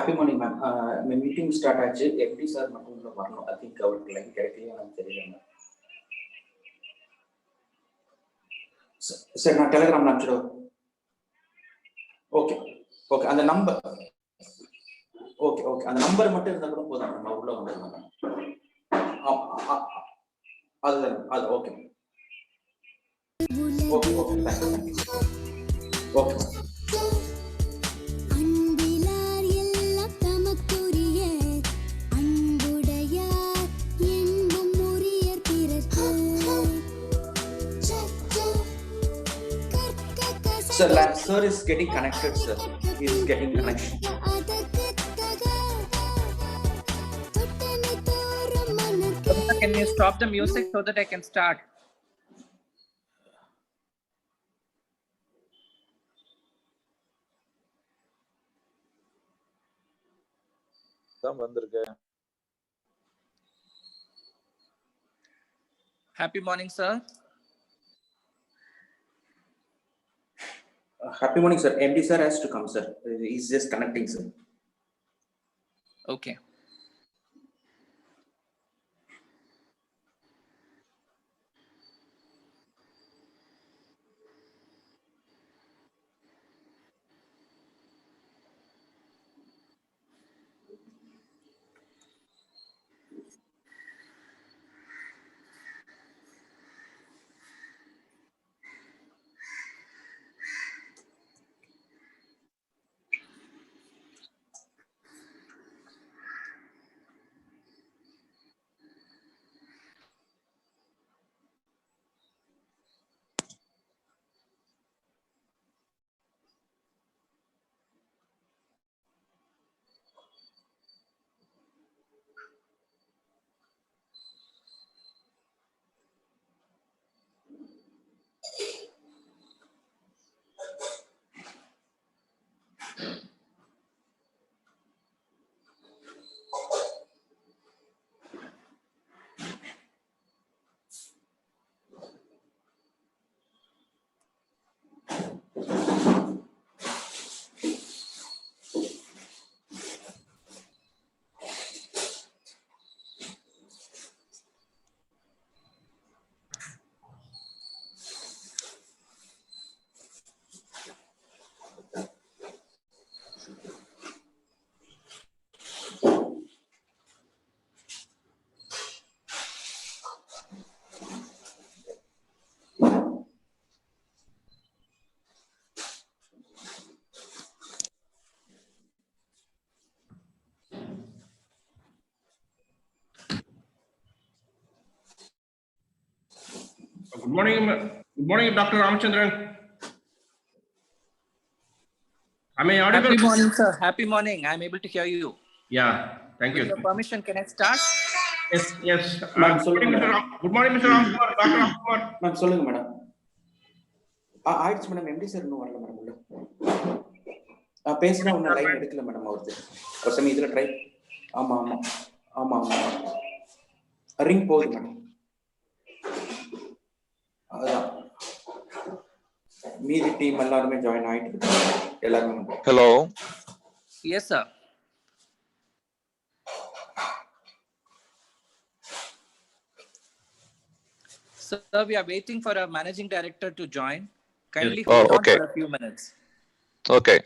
Happy morning, ma'am. My meeting start ஆச்சு. எப்படி sir மட்டும் உள்ள வரணும்? I think அவருக்கு லைன் கிடைக்கலையா எனக்கு தெரியல. சார் நான் டெலிகிராம்ல அனுப்பிச்சிடுவேன். ஓகே ஓகே அந்த நம்பர் ஓகே ஓகே அந்த நம்பர் மட்டும் இருந்தால் கூட போதும் நம்ம உள்ள வந்துடுவோம். அதுதான் அது okay okay okay thank you okay Sir is getting connected, sir. He is getting connection. Can you stop the music so that I can start? Happy morning, sir. Happy morning, sir. MD sir has to come, sir. He's just connecting, sir. Okay. Good morning, Dr. Ramachandran. Am I audible? Happy morning, sir. Happy morning. I'm able to hear you. Yeah, thank you. With your permission, can I start? Yes. Good morning, Mr. Ramkumar. Dr. Ramkumar. Ma'am, சொல்லுங்க madam. ஆயிடுச்சு madam. MD sir இன்னும் வரல madam உள்ள. பேசினா ஒன்னும் line எடுக்கல madam அவருக்கு. ஒரு சமயம் இதுல ட்ரை. ஆமா. ரிங் போகுது மேடம். அதான் மீதி டீம் எல்லாருமே ஜாயின் ஆயிட்டு இருக்காங்க எல்லாரும். Hello. Yes, sir. Sir, we are waiting for our managing director to join. Kindly hold on for a few minutes. Okay.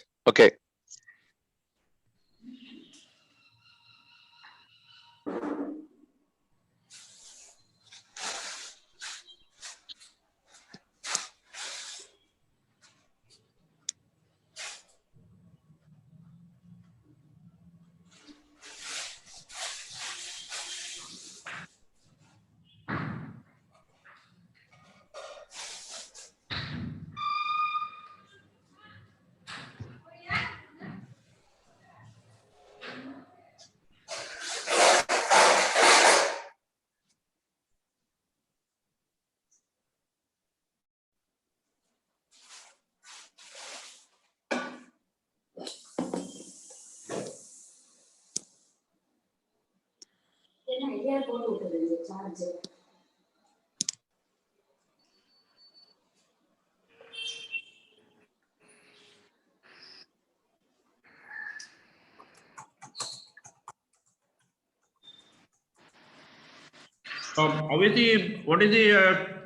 Obviously, what is the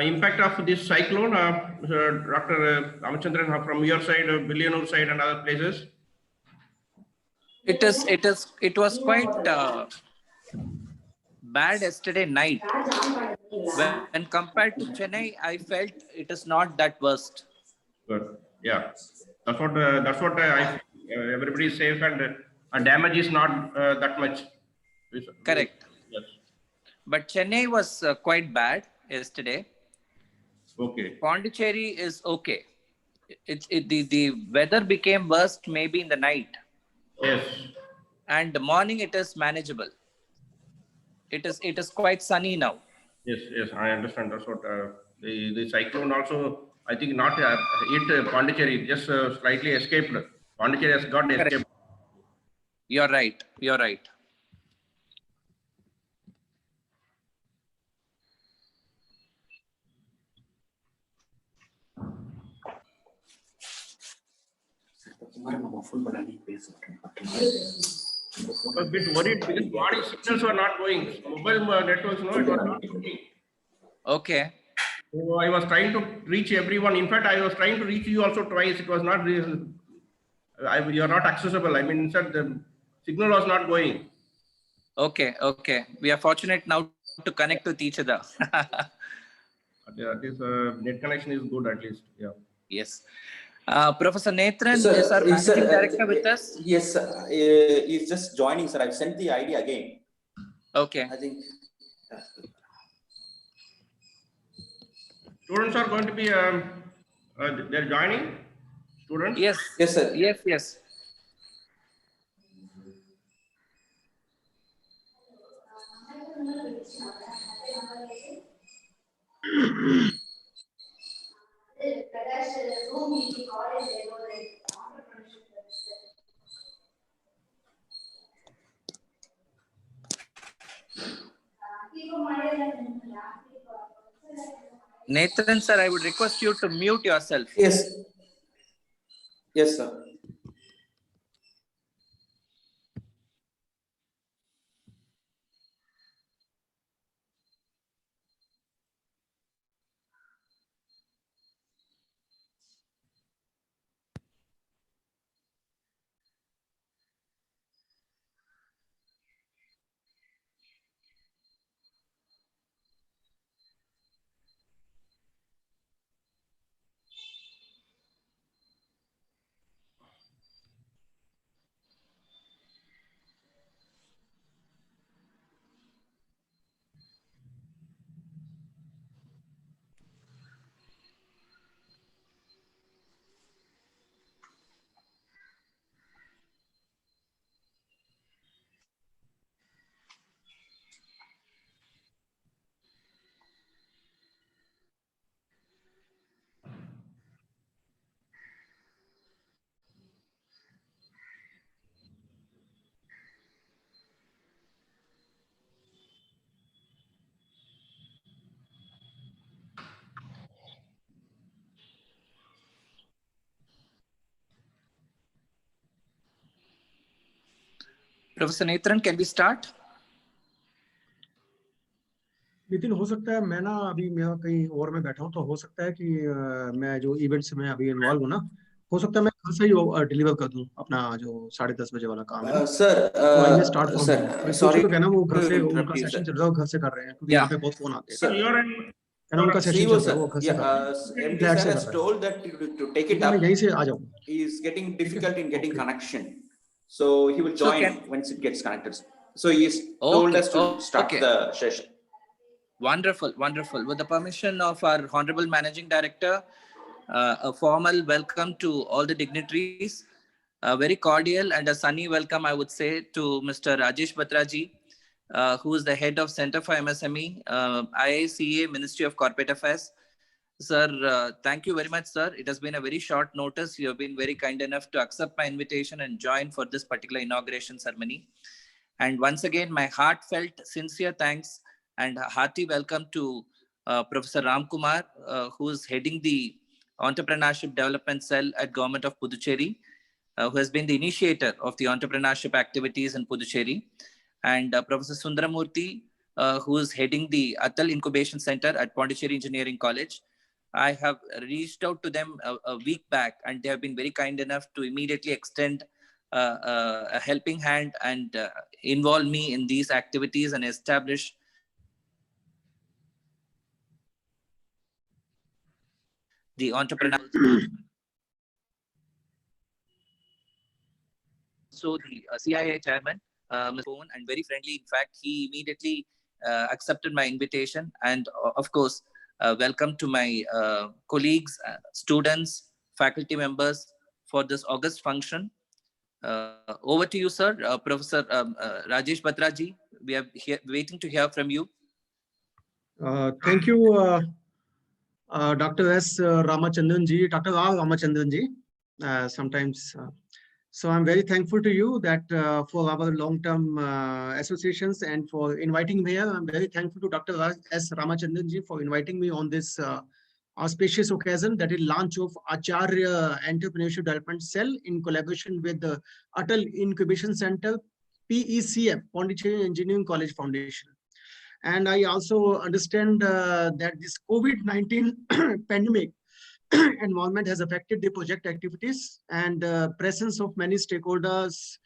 impact of this cyclone, Dr. Ramachandran, from your side, Billianur side, and other places? It was quite bad yesterday night. When compared to Chennai, I felt it is not that worst. Good. Yeah, that's what I feel. Everybody is safe, and damage is not that much. Correct. Yes. But Chennai was quite bad yesterday. Okay. Pondicherry is okay. The weather became worst maybe in the night. Yes. And the morning it is manageable. It is quite sunny now. Yes, yes, I understand. That's what the cyclone also, I think, not hit Pondicherry, just slightly escaped. Pondicherry has got Correct. escaped. You're right. You're right. I was a bit worried because warning signals were not going. Mobile networks, no, it was not working. Okay. So I was trying to reach everyone. In fact, I was trying to reach you also twice. It was not, you are not accessible. I mean, sir, the signal was not going. Okay. Okay. We are fortunate now to connect with each other. This net connection is good at least. Yeah. Yes. Professor Netran is our managing director with us. Yes, he's just joining, sir. I've sent the ID again. Okay. I think. Students are going to be, they're joining? Students? Yes. Yes, sir. Yes, yes. Nathan, sir, I would request you to mute yourself. Yes. Yes, sir. Professor Nathan, can we start? Nitin, हो सकता है मैं ना अभी मैं कहीं और में बैठा हूँ, तो हो सकता है कि मैं जो इवेंट्स में अभी इन्वॉल्व हूँ ना, हो सकता है मैं घर से ही डिलीवर कर दूं अपना जो 10:30 बजे वाला काम है। सर, तो आइए start from sir, here. sorry तो कहना वो घर से to उनका interrupt you, सेशन sir. चल रहा है, वो घर से कर रहे हैं क्योंकि Yeah. यहाँ पे बहुत फोन आते हैं। Sir, you're कहना उनका सेशन CEO, चल रहा है, वो sir. घर से कर रहे हैं। Yeah, MD फ्लैट sir से has कर रहे हैं। told that to take it मैं up. यहीं से आ जाऊंगा। He is getting difficult in getting Okay. connection, so he will So join once it gets connected. So he has told Okay, us to start okay. the session. Wonderful, wonderful. With the permission of our Honorable Managing Director, a formal welcome to all the dignitaries, a very cordial and a sunny welcome, I would say, to Mr. Rajesh Batraji, who is the head of Center for MSME, IICA, Ministry of Corporate Affairs. Sir, thank you very much, sir. It has been a very short notice. You have been very kind enough to accept my invitation and join for this particular inauguration ceremony. And once again, my heartfelt, sincere thanks and a hearty welcome to Professor Ram Kumar, who is heading the Entrepreneurship Development Cell at Government of Puducherry, who has been the initiator of the entrepreneurship activities in Puducherry, and Professor Sundaramurthy, who is heading the Atal Incubation Center at Pondicherry Engineering College. I have reached out to them a week back, and they have been very kind enough to immediately extend a helping hand and involve me in these activities and establish the entrepreneurial. So the CIA chairman, Mr. Poon, and very friendly. In fact, he immediately accepted my invitation, and of course, welcome to my colleagues, students, faculty members for this August function. Over to you, sir. Professor Rajesh Batraji, we are here waiting to hear from you. Thank you, Dr. S. Ramachandran ji, Dr. R. Ramachandran ji. Sometimes. So I'm very thankful to you that for our long-term associations and for inviting me here. I'm very thankful to Dr. S. Ramachandran ji for inviting me on this auspicious occasion, that is launch of Achariya Entrepreneurship Development Cell in collaboration with the Atal Incubation Center, PECF, Pondicherry Engineering College Foundation. And I also understand that this COVID-19 pandemic environment has affected the project activities, and presence of many stakeholders,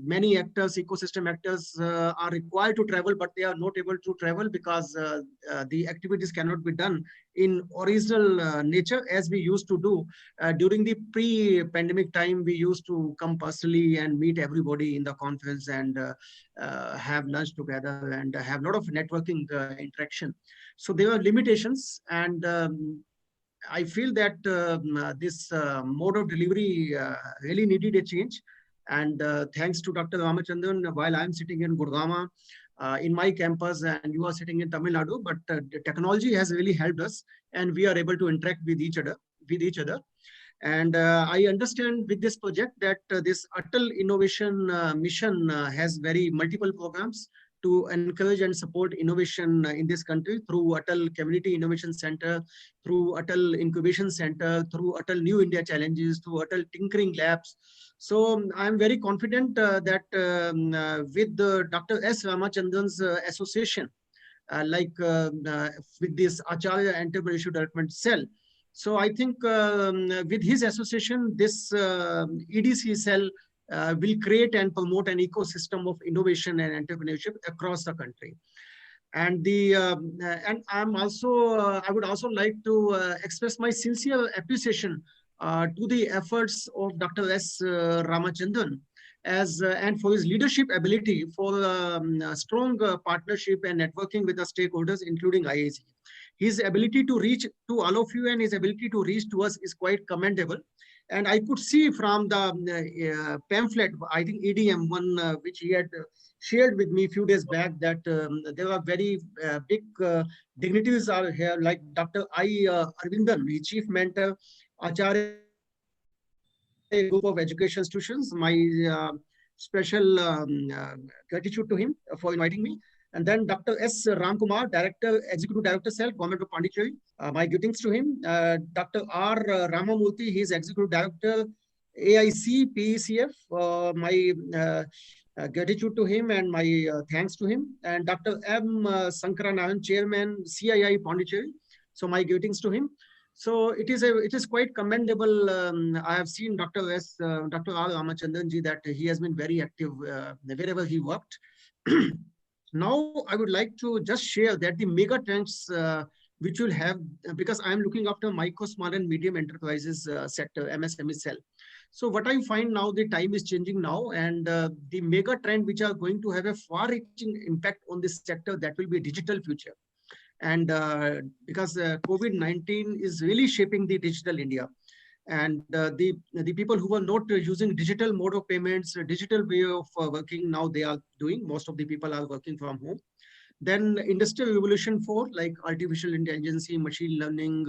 many actors, ecosystem actors are required to travel, but they are not able to travel because the activities cannot be done in original nature as we used to do. During the pre-pandemic time, we used to come personally and meet everybody in the conference and have lunch together and have a lot of networking interaction. So there are limitations, and I feel that this mode of delivery really needed a change. And thanks to Dr. Ramachandran, while I'm sitting in Gurgaon, in my campus, and you are sitting in Tamil Nadu, but the technology has really helped us, and we are able to interact with each other. And I understand with this project that this Atal Innovation Mission has very multiple programs to encourage and support innovation in this country through Atal Community Innovation Center, through Atal Incubation Center, through Atal New India Challenges, through Atal Tinkering Labs. So I'm very confident that with Dr. S. Ramachandran's association, with this Acharya Entrepreneurship Development Cell. So I think with his association, this EDC cell will create and promote an ecosystem of innovation and entrepreneurship across the country. And I would also like to express my sincere appreciation to the efforts of Dr. S. Ramachandran and for his leadership ability for strong partnership and networking with the stakeholders, including IAC. His ability to reach to all of you and his ability to reach to us is quite commendable. And I could see from the pamphlet, I think EDM one, which he had shared with me a few days back, that there are very big dignitaries are here, like Dr. I. Arvindan, the chief mentor, Acharya group of education institutions. My special gratitude to him for inviting me. And then Dr. S. Ramkumar, Executive Director, Cell, Government of Pondicherry. My greetings to him. Dr. R. Ramamurthy, he is Executive Director, AIC, PECF. My gratitude to him and my thanks to him. And Dr. M. Sankaranayan, Chairman, CII, Pondicherry. So my greetings to him. So it is quite commendable. I have seen Dr. R. Ramachandran ji that he has been very active wherever he worked. Now, I would like to just share that the mega trends which will have, because I am looking after micro, small and medium enterprises sector, MSME cell. So what I find now, the time is changing now, and the mega trend which are going to have a far-reaching impact on this sector, that will be digital future. And because COVID-19 is really shaping the digital India. And the people who were not using digital mode of payments, digital way of working, now they are doing. Most of the people are working from home. Then Industrial Revolution 4, like artificial intelligence, machine learning,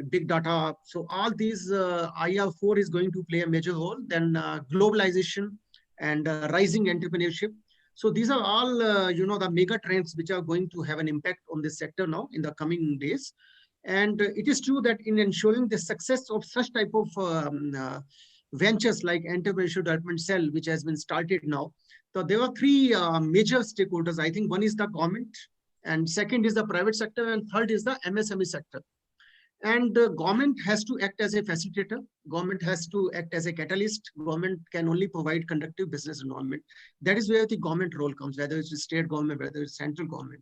big data. So all these IR4 is going to play a major role. Then globalization and rising entrepreneurship. So these are all, the mega trends which are going to have an impact on this sector now in the coming days. And it is true that in ensuring the success of such type of ventures like Entrepreneurship Development Cell, which has been started now. So there were three major stakeholders. I think one is the government, and second is the private sector, and third is the MSME sector. And government has to act as a facilitator. Government has to act as a catalyst. Government can only provide conductive business environment. That is where the government role comes, whether it's the state government, whether it's central government.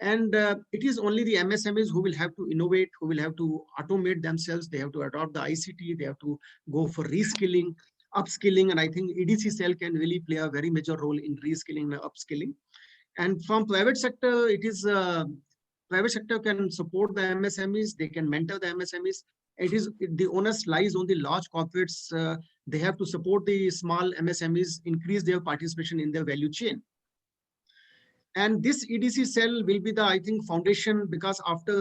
And it is only the MSMEs who will have to innovate, who will have to automate themselves. They have to adopt the ICT. They have to go for reskilling, upskilling. And I think EDC cell can really play a very major role in reskilling and upskilling. And from private sector, it is private sector can support the MSMEs. They can mentor the MSMEs. The onus lies on the large corporates. They have to support the small MSMEs, increase their participation in their value chain. And this EDC cell will be the, I think, foundation, because after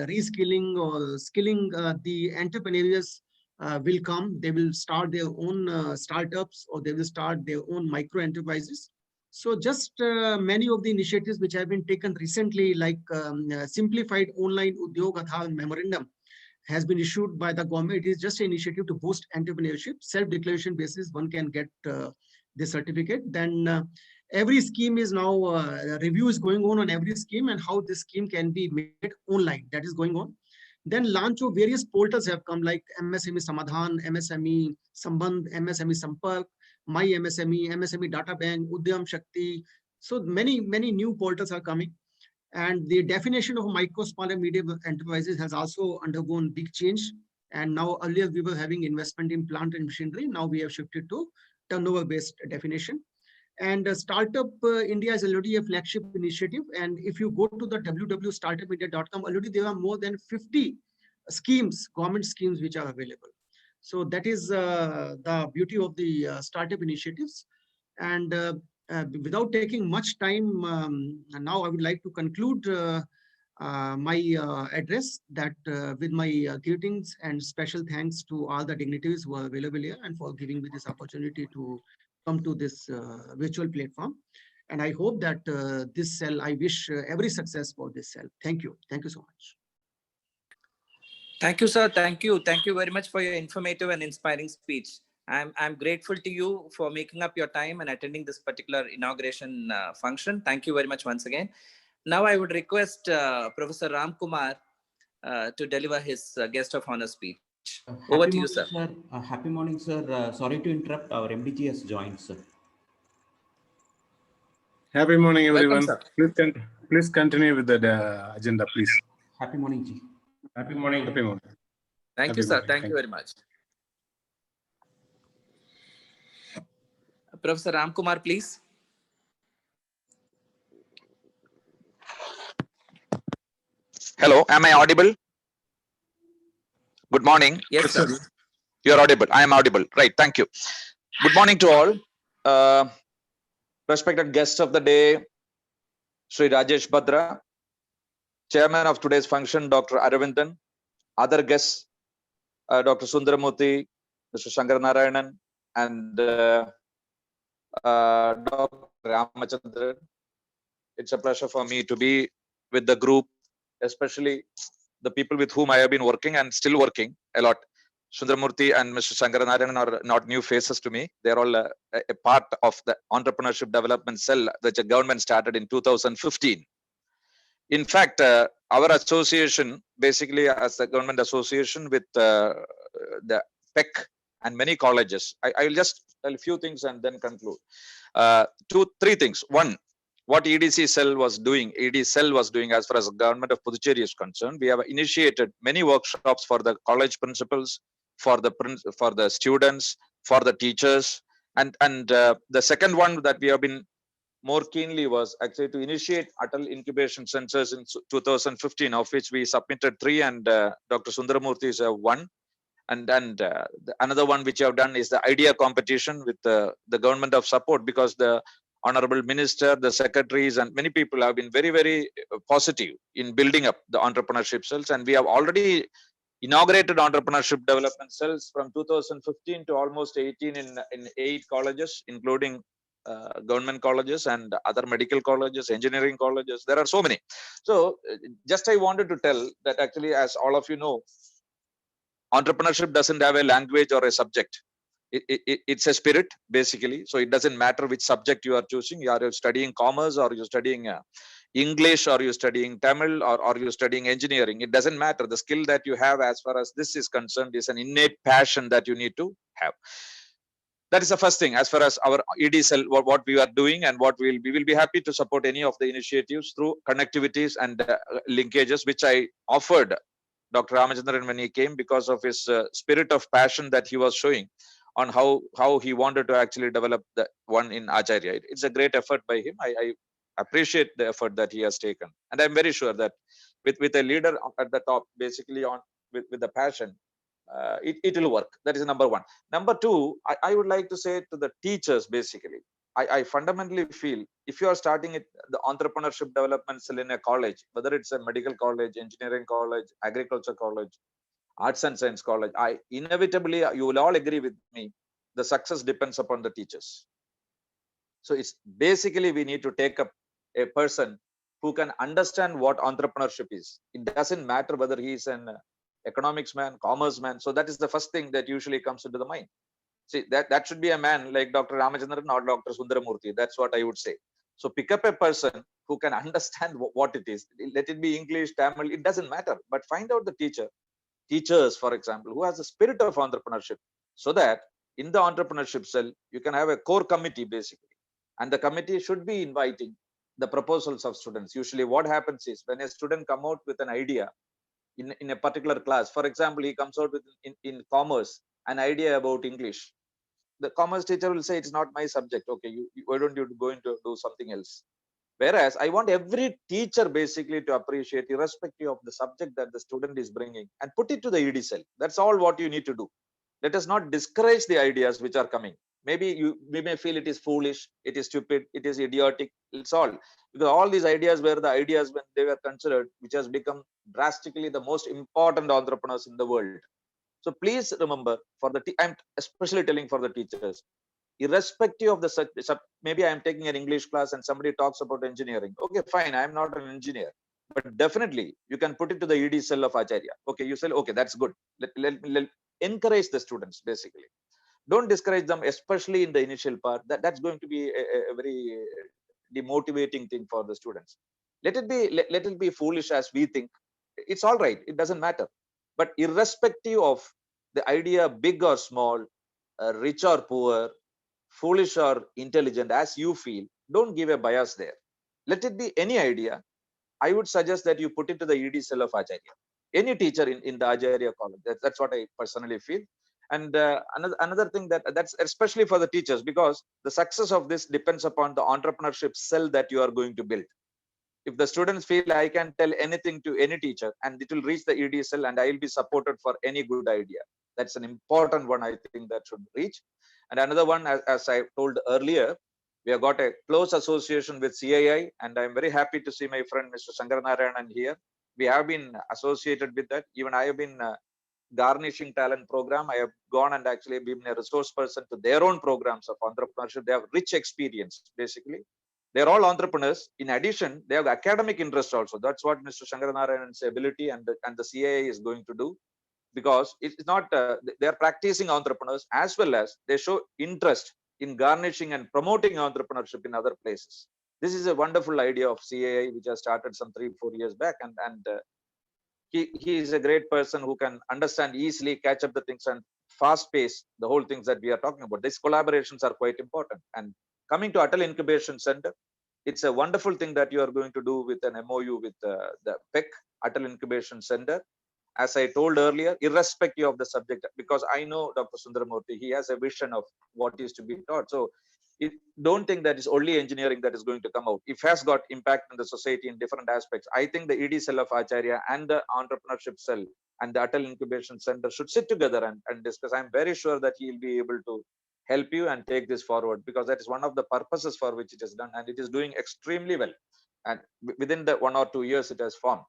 reskilling or skilling, the entrepreneurs will come. They will start their own startups, or they will start their own micro enterprises. So just many of the initiatives which have been taken recently, like simplified online Udyog Aadhaar memorandum, has been issued by the government. It is just an initiative to boost entrepreneurship. Self-declaration basis, one can get the certificate. Then every scheme is now, review is going on every scheme, and how this scheme can be made online. That is going on. Then launch of various portals have come, like MSME Samadhan, MSME Sambandh, MSME Sampark, My MSME, MSME Data Bank, Udyam Shakti. So many new portals are coming. And the definition of micro, small and medium enterprises has also undergone big change. And now earlier we were having investment in plant and machinery. Now we have shifted to turnover-based definition. And Startup India is already a flagship initiative. And if you go to the www.startupindia.com, already there are more than 50 schemes, government schemes, which are available. So that is the beauty of the startup initiatives. And without taking much time, now I would like to conclude my address that with my greetings and special thanks to all the dignitaries who are available here, and for giving me this opportunity to come to this virtual platform. And I hope that this cell, I wish every success for this cell. Thank you. Thank you so much. Thank you, sir. Thank you. Thank you very much for your informative and inspiring speech. I'm grateful to you for making up your time and attending this particular inauguration function. Thank you very much once again. Now I would request Professor Ram Kumar to deliver his guest of honor speech. Over to you, sir. Happy morning, sir. Sorry to interrupt. Our MDG has joined, sir. Happy morning, everyone. Welcome, Please continue with the agenda, please. Happy morning, Ji. Happy morning. Happy morning. Thank you, sir. Thank you very much. Professor Ram Kumar, please. Hello, am I audible? Good morning. Yes, sir. You're audible. I am audible. Right. Thank you. Good morning to all. Respected guests of the day, Sri Rajesh Badra, Chairman of today's function, Dr. Aravindan, other guests, Dr. Sundaramurthy, Mr. Shankar Narayanan, and Dr. Ramachandran. It's a pleasure for me to be with the group, especially the people with whom I have been working and still working a lot. Sundaramurthy and Mr. Shankar Narayanan are not new faces to me. They're all a part of the Entrepreneurship Development Cell that the government started in 2015. In fact, our association, basically as the government association with the PEC and many colleges, I will just tell a few things and then conclude. Three things. One, what EDC cell was doing, as far as the government of Puducherry is concerned, we have initiated many workshops for the college principals, for the students, for the teachers, and the second one that we have been more keenly was actually to initiate Atal Incubation Centers in 2015, of which we submitted 3, and Dr. Sundaramurthy is one. And another one which I have done is the idea competition with the government of support, because the Honorable Minister, the secretaries, and many people have been very, very positive in building up the entrepreneurship cells. And we have already inaugurated entrepreneurship development cells from 2015 to almost 18 in 8 colleges, including government colleges and other medical colleges, engineering colleges. There are so many. So just I wanted to tell that actually, as all of you know, entrepreneurship doesn't have a language or a subject. it's a spirit basically. So it doesn't matter which subject you are choosing. You are studying commerce, or you're studying English, or you're studying Tamil, or you're studying engineering. It doesn't matter. The skill that you have as far as this is concerned is an innate passion that you need to have. That is the first thing. As far as our ED cell, what we are doing and what we will be happy to support any of the initiatives through connectivities and linkages, which I offered Dr. Ramachandran when he came, because of his spirit of passion that he was showing on how he wanted to actually develop the one in Acharya. It's a great effort by him. I appreciate the effort that he has taken, and I'm very sure that with a leader at the top, basically with the passion, it will work. That is number one. Number two, I would like to say to the teachers, basically, I fundamentally feel if you are starting the entrepreneurship development cell in a college, whether it's a medical college, engineering college, agriculture college, arts and science college, inevitably, you will all agree with me, the success depends upon the teachers. So it's basically, we need to take up a person who can understand what entrepreneurship is. It doesn't matter whether he is an economics man, commerce man. So that is the first thing that usually comes into the mind. See, that should be a man like Dr. Ramachandran or Dr. Sundaramurthy. That's what I would say. So pick up a person who can understand what it is. Let it be English, Tamil, it doesn't matter. But find out the teachers, for example, who has the spirit of entrepreneurship, so that in the entrepreneurship cell, you can have a core committee, basically. And the committee should be inviting the proposals of students. Usually what happens is, when a student come out with an idea in a particular class, for example, he comes out with in commerce, an idea about English. The commerce teacher will say, it's not my subject. Okay, why don't you go into do something else? Whereas I want every teacher basically to appreciate, irrespective of the subject that the student is bringing, and put it to the ED cell. That's all what you need to do. Let us not discourage the ideas which are coming. Maybe we may feel it is foolish, it is stupid, it is idiotic. It's all because all these ideas were the ideas when they were considered, which has become drastically the most important entrepreneurs in the world. So please remember, I'm especially telling for the teachers, irrespective of the maybe I'm taking an English class and somebody talks about engineering. Okay, fine, I'm not an engineer, but definitely you can put it to the ED cell of Acharya. Okay, you say, okay, that's good. Let encourage the students, basically. Don't discourage them, especially in the initial part. That's going to be a very demotivating thing for the students. Let it be foolish as we think. It's all right. It doesn't matter. But irrespective of the idea, big or small, rich or poor, foolish or intelligent, as you feel, don't give a bias there. Let it be any idea. I would suggest that you put it to the ED cell of Acharya. Any teacher in the Acharya college. That's what I personally feel. And another thing that's especially for the teachers, because the success of this depends upon the entrepreneurship cell that you are going to build. If the students feel I can tell anything to any teacher and it will reach the ED cell and I will be supported for any good idea. That's an important one, I think, that should reach. And another one, as I told earlier, we have got a close association with CII, and I'm very happy to see my friend Mr. Shankaranarayanan here. We have been associated with that. Even I have been garnishing talent program. I have gone and actually been a resource person to their own programs of entrepreneurship. They have rich experience, basically. They're all entrepreneurs. In addition, they have academic interest also. That's what Mr. Shankaranarayanan's ability and the CII is going to do, because it's not, they're practicing entrepreneurs as well as they show interest in garnishing and promoting entrepreneurship in other places. This is a wonderful idea of CII, which has started some 3-4 years back. And he is a great person who can understand easily, catch up the things and fast pace the whole things that we are talking about. These collaborations are quite important. And coming to Atal Incubation Center, it's a wonderful thing that you are going to do with an MOU with the PEC, Atal Incubation Center. As I told earlier, irrespective of the subject, because I know Dr. Sundaramurthy, he has a vision of what is to be taught. So don't think that it's only engineering that is going to come out. It has got impact in the society in different aspects. I think the ED cell of Acharya and the entrepreneurship cell and the Atal Incubation Center should sit together and discuss. I'm very sure that he will be able to help you and take this forward, because that is one of the purposes for which it is done, and it is doing extremely well. And within the 1 or 2 years, it has formed.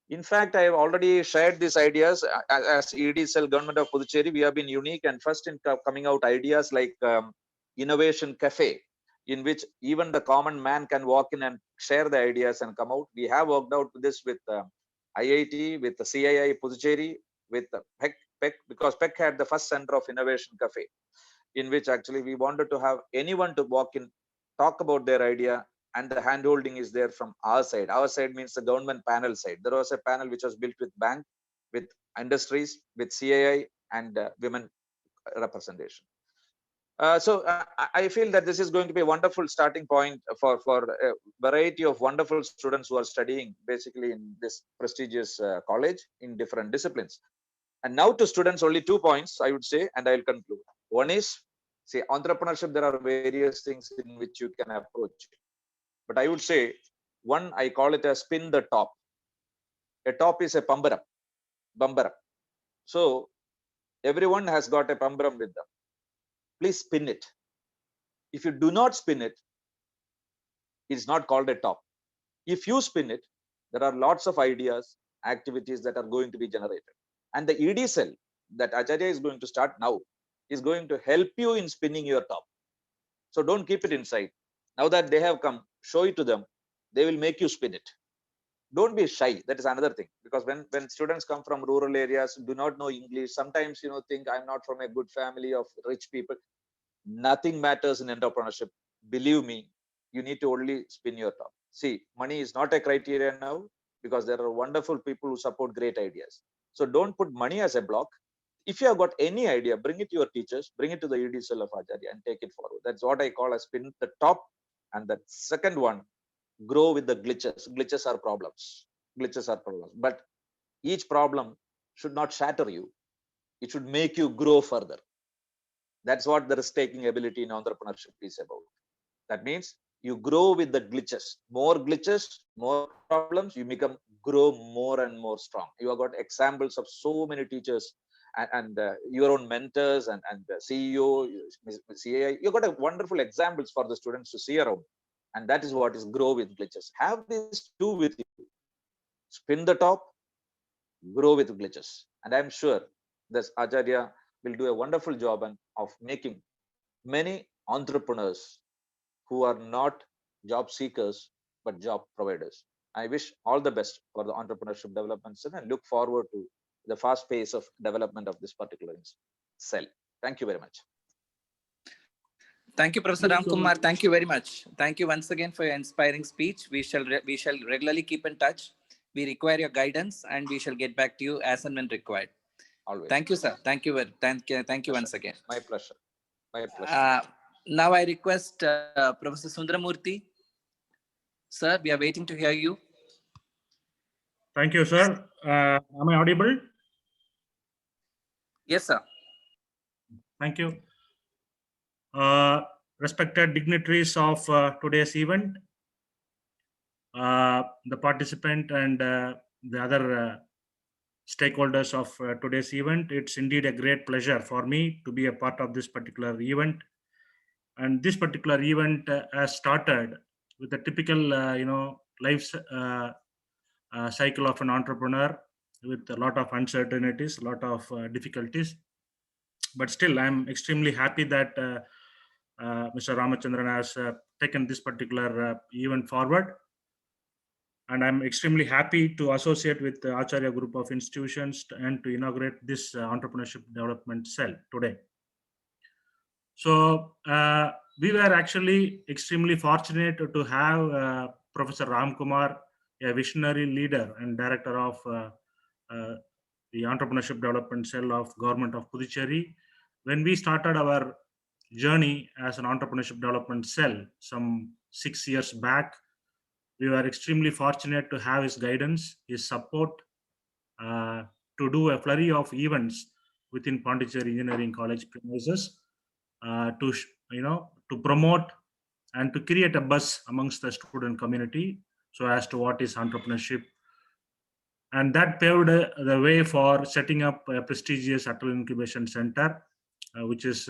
In fact, I have already shared these ideas as ED cell Government of Puducherry. We have been unique and first in coming out ideas like Innovation Cafe, in which even the common man can walk in and share the ideas and come out. We have worked out this with IIT, with the CII Puducherry, with PEC, PEC, because PEC had the first center of innovation cafe, in which actually we wanted to have anyone to walk in, talk about their idea, and the handholding is there from our side. Our side means the government panel side. There was a panel which was built with bank, with industries, with CAI, and women representation. I feel that this is going to be a wonderful starting point for a variety of wonderful students who are studying basically in this prestigious college in different disciplines. And now to students, only 2 points I would say, and I'll conclude. One is, see, entrepreneurship, there are various things in which you can approach it. But I would say, one, I call it a spin the top. A top is a bumper up. So everyone has got a bumper with them. Please spin it. If you do not spin it, it's not called a top. If you spin it, there are lots of ideas, activities that are going to be generated. And the ED cell that Acharya is going to start now is going to help you in spinning your top. So don't keep it inside. Now that they have come, show it to them. They will make you spin it. Don't be shy. That is another thing. Because when students come from rural areas, do not know English, sometimes, think I'm not from a good family of rich people. Nothing matters in entrepreneurship. Believe me, you need to only spin your top. See, money is not a criteria now, because there are wonderful people who support great ideas. So don't put money as a block. If you have got any idea, bring it to your teachers, bring it to the ED cell of Acharya and take it forward. That's what I call a spin the top. And the second one, grow with the glitches. Glitches are problems. But each problem should not shatter you. It should make you grow further. That's what the risk-taking ability in entrepreneurship is about. That means you grow with the glitches. More glitches, more problems, you grow more and more strong. You have got examples of so many teachers and your own mentors and CEO, CAI. You've got a wonderful examples for the students to see around. And that is what is grow with glitches. Have these two with you. Spin the top, grow with glitches. And I'm sure this Acharya will do a wonderful job of making many entrepreneurs who are not job seekers, but job providers. I wish all the best for the entrepreneurship development cell and look forward to the fast pace of development of this particular cell. Thank you very much. Thank you, Professor Ramkumar. Thank you very much. Thank you once again for your inspiring speech. We shall regularly keep in touch. We require your guidance, and we shall get back to you as and when required. Always. Thank you, sir. Thank you. Thank you once again. My pleasure. My pleasure. Now I request Professor Sundaramurthy. Sir, we are waiting to hear you. Thank you, sir. Am I audible? Yes, sir. Thank you. Respected dignitaries of today's event, the participant and the other stakeholders of today's event, it's indeed a great pleasure for me to be a part of this particular event. And this particular event has started with a typical, life cycle of an entrepreneur, with a lot of uncertainties, a lot of difficulties. But still, I'm extremely happy that Mr. Ramachandran has taken this particular event forward. And I'm extremely happy to associate with the Acharya group of institutions and to inaugurate this entrepreneurship development cell today. So we were actually extremely fortunate to have Professor Ramkumar, a visionary leader and director of the Entrepreneurship Development Cell of Government of Puducherry. When we started our journey as an Entrepreneurship Development Cell some 6 years back, we were extremely fortunate to have his guidance, his support to do a flurry of events within Pondicherry Engineering College premises to promote and to create a buzz amongst the student community so as to what is entrepreneurship. And that paved the way for setting up a prestigious Atal Incubation Center, which is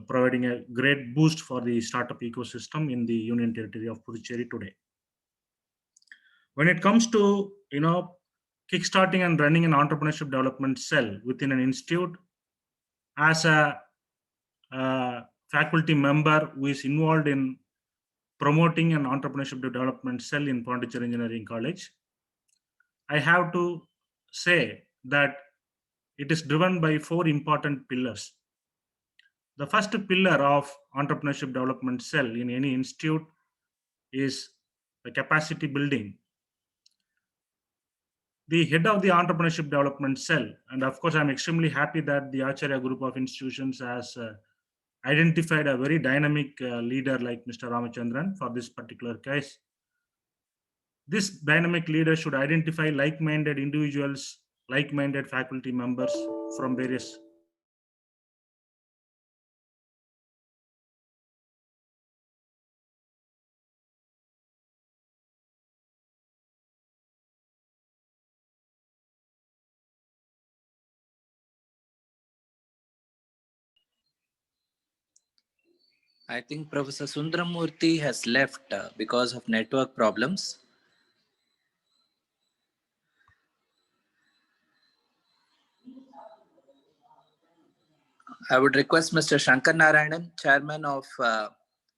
providing a great boost for the startup ecosystem in the Union Territory of Puducherry today. When it comes to kickstarting and running an entrepreneurship development cell within an institute, as a faculty member who is involved in promoting an entrepreneurship development cell in Pondicherry Engineering College, I have to say that it is driven by 4 important pillars. The first pillar of entrepreneurship development cell in any institute is the capacity building. The head of the entrepreneurship development cell, and of course, I'm extremely happy that the Achariya group of institutions has identified a very dynamic leader like Mr. Ramachandran for this particular case. This dynamic leader should identify like-minded individuals, like-minded faculty members from various. I think Professor Sundaramurthy has left because of network problems. I would request Mr. Shankar Narayanan, Chairman of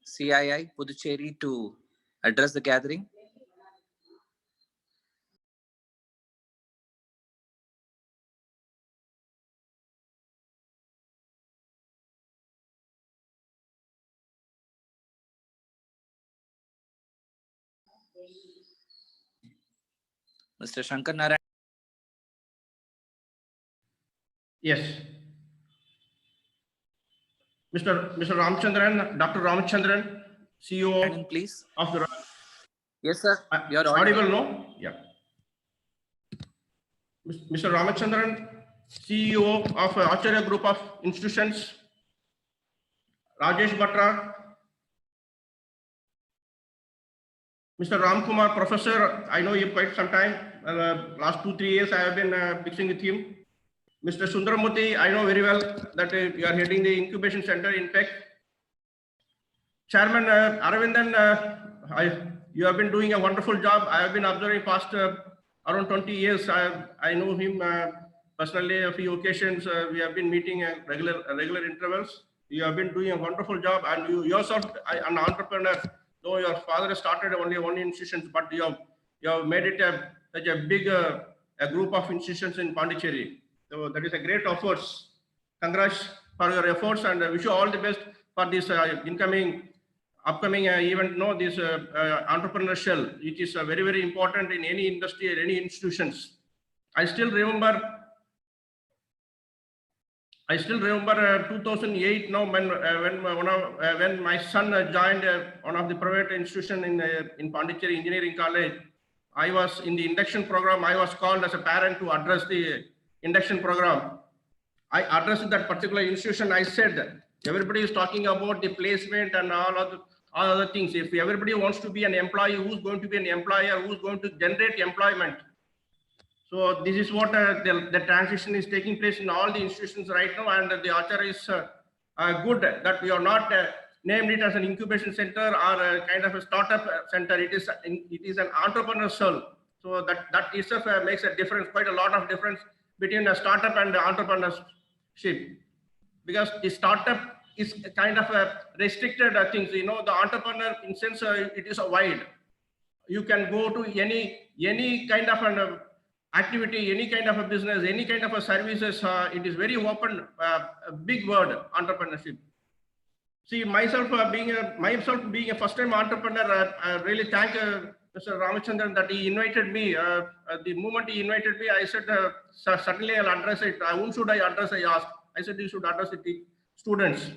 CII Puducherry, to address the gathering. Mr. Shankar Narayanan. Yes. Mr. Ramachandran, Dr. Ramachandran, CEO Please. of the. Yes, sir. You're audible, no? Yeah. Mr. Ramachandran, CEO of Acharya Group of Institutions. Rajesh Batra. Mr. Ramkumar, Professor, I know you quite some time. Last 2-3 years I have been mixing with him. Mr. Sundaramurthy, I know very well that you are heading the incubation center. In fact, Chairman Aravindan, you have been doing a wonderful job. I have been observing past around 20 years. I know him personally. A few occasions we have been meeting at regular intervals. You have been doing a wonderful job, and you yourself, an entrepreneur. Though your father started only one institution, but you have made it such a big a group of institutions in Pondicherry. So that is a great efforts. Congrats for your efforts, and wish you all the best for this upcoming event. No, this entrepreneur shell, it is very, very important in any industry or any institutions. I still remember 2008. No, when my son joined one of the private institution in Pondicherry Engineering College, I was in the induction program. I was called as a parent to address the induction program. I addressed that particular institution. I said, everybody is talking about the placement and all other things. If everybody wants to be an employee, who's going to be an employer? Who's going to generate employment? So this is what the transition is taking place in all the institutions right now, and the Acharya is good that we are not named it as an incubation center or a kind of a startup center. It is an entrepreneur cell. So that itself makes a difference, quite a lot of difference between a startup and entrepreneurship, because the startup is kind of a restricted things. You know, the entrepreneur, in sense, it is a wide. You can go to any kind of an activity, any kind of a business, any kind of a services. It is very open, a big word, entrepreneurship. See, myself being a first-time entrepreneur, I really thank Mr. Ramachandran that he invited me. The moment he invited me, I said, certainly I'll address it. Whom should I address? I asked. I said, you should address it to students.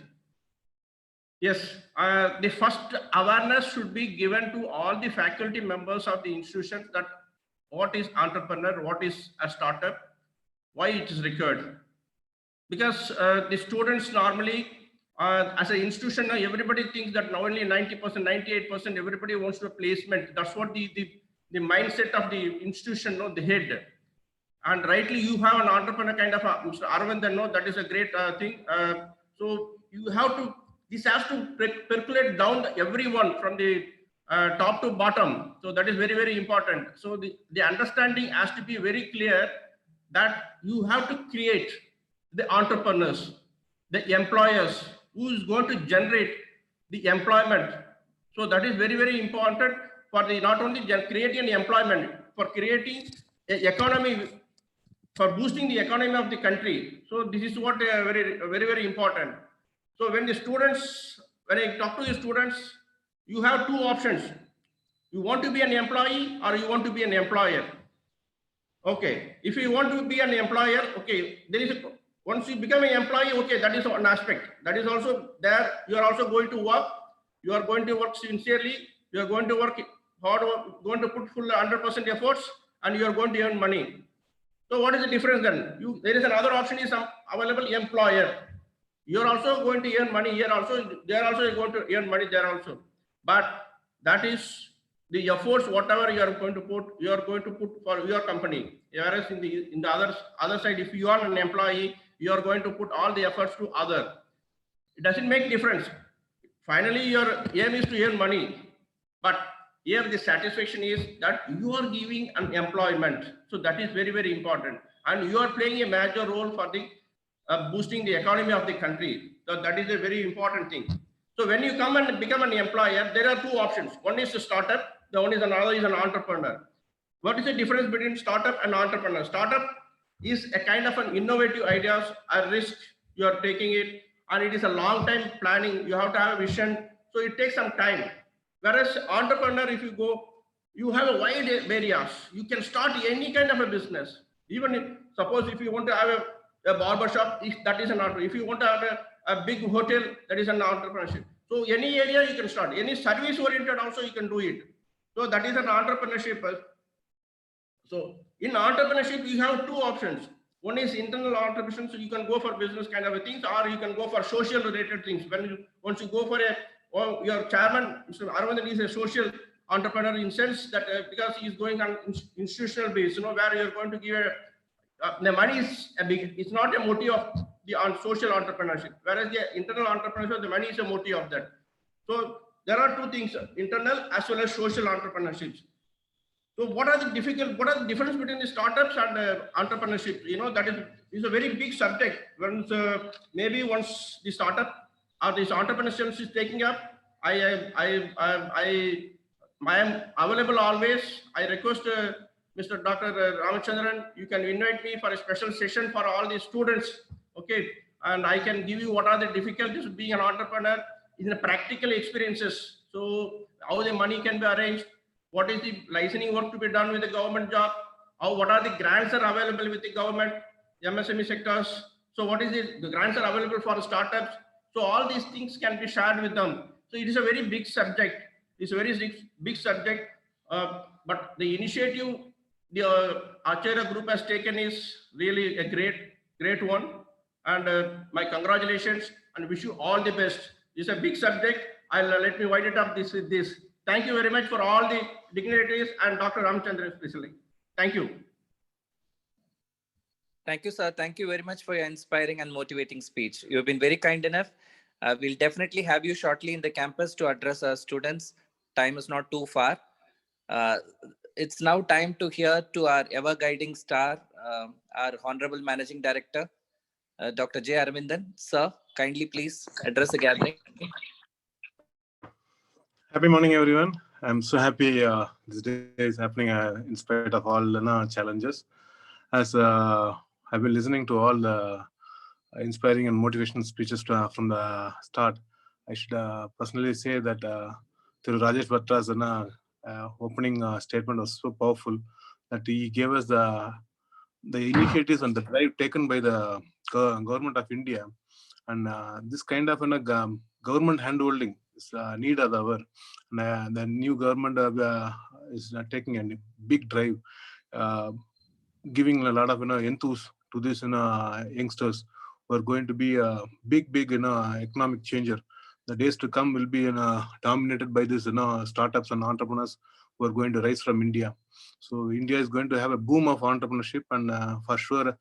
Yes, the first awareness should be given to all the faculty members of the institution that what is entrepreneur, what is a startup, why it is required. Because the students normally, as an institution, everybody thinks that now only 90%, 98%, everybody wants to a placement. That's what the mindset of the institution, no, the head. And rightly, you have an entrepreneur kind of Mr. Aravindan, no, that is a great thing. So you have to, this has to percolate down everyone from the top to bottom. So that is very, very important. So the understanding has to be very clear that you have to create the entrepreneurs, the employers, who is going to generate the employment. So that is very, very important for the not only creating employment, for creating an economy for boosting the economy of the country. So this is what very important. So when I talk to the students, you have two options. You want to be an employee or you want to be an employer. Okay, if you want to be an employer, okay, once you become an employee, okay, that is one aspect. That is also there. You are also going to work. You are going to work sincerely. You are going to work hard, going to put full 100% efforts, and you are going to earn money. So what is the difference then? There is another option is available, employer. You are also going to earn money here also. They are also going to earn money there also. But that is the efforts, whatever you are going to put for your company. Whereas in the other side, if you are an employee, you are going to put all the efforts to other. It doesn't make difference. Finally, your aim is to earn money. But here the satisfaction is that you are giving an employment. So that is very important. And you are playing a major role for the boosting the economy of the country. So that is a very important thing. So when you come and become an employer, there are two options. One is a startup, another is an entrepreneur. What is the difference between startup and entrepreneur? Startup is a kind of an innovative ideas, a risk you are taking it, and it is a long time planning. You have to have a vision. So it takes some time. Whereas entrepreneur, if you go, you have a wide areas. You can start any kind of a business. Even suppose if you want to have a barber shop, that is an entrepreneur. If you want to have a big hotel, that is an entrepreneurship. So any area you can start. Any service oriented also you can do it. So that is an entrepreneurship. So in entrepreneurship, you have two options. One is internal entrepreneurship, so you can go for business kind of things, or you can go for social related things. Once you go for your chairman, Mr. Aravind, is a social entrepreneur in sense that because he is going on institutional base, where you are going to give the money is it's not a motive of the social entrepreneurship. Whereas the internal entrepreneurship, the money is a motive of that. So there are two things, internal as well as social entrepreneurships. So what are the difference between the startups and entrepreneurship? That is a very big subject. Maybe once the startup or this entrepreneurship is taking up, I am available always. I request Mr. Dr. Ramachandran, you can invite me for a special session for all the students. Okay, and I can give you what are the difficulties of being an entrepreneur in the practical experiences. So how the money can be arranged, what is the licensing work to be done with the government job, what are the grants are available with the government, MSME sectors. So what is the grants are available for startups. So all these things can be shared with them. So it is a very big subject. It's a very big subject. But the initiative the Achariya group has taken is really a great one. And my congratulations and wish you all the best. It's a big subject. Let me wind it up this. Thank you very much for all the dignitaries and Dr. Ramachandran especially. Thank you. Thank you, sir. Thank you very much for your inspiring and motivating speech. You've been very kind enough. We'll definitely have you shortly in the campus to address our students. Time is not too far. It's now time to hear to our ever-guiding star, our Honorable Managing Director, Dr. J. Aravindan. Sir, kindly please address the gathering. Happy morning, everyone. I'm so happy this day is happening in spite of all challenges. As I've been listening to all the inspiring and motivational speeches from the start, I should personally say that Thiru Rajesh Bhatta's opening statement was so powerful that he gave us the initiatives and the drive taken by the government of India, and this kind of government handholding is need of the hour. And the new government is taking a big drive, giving a lot of enthuse to these youngsters who are going to be a big economic changer. The days to come will be dominated by these startups and entrepreneurs who are going to rise from India. So India is going to have a boom of entrepreneurship, and for sure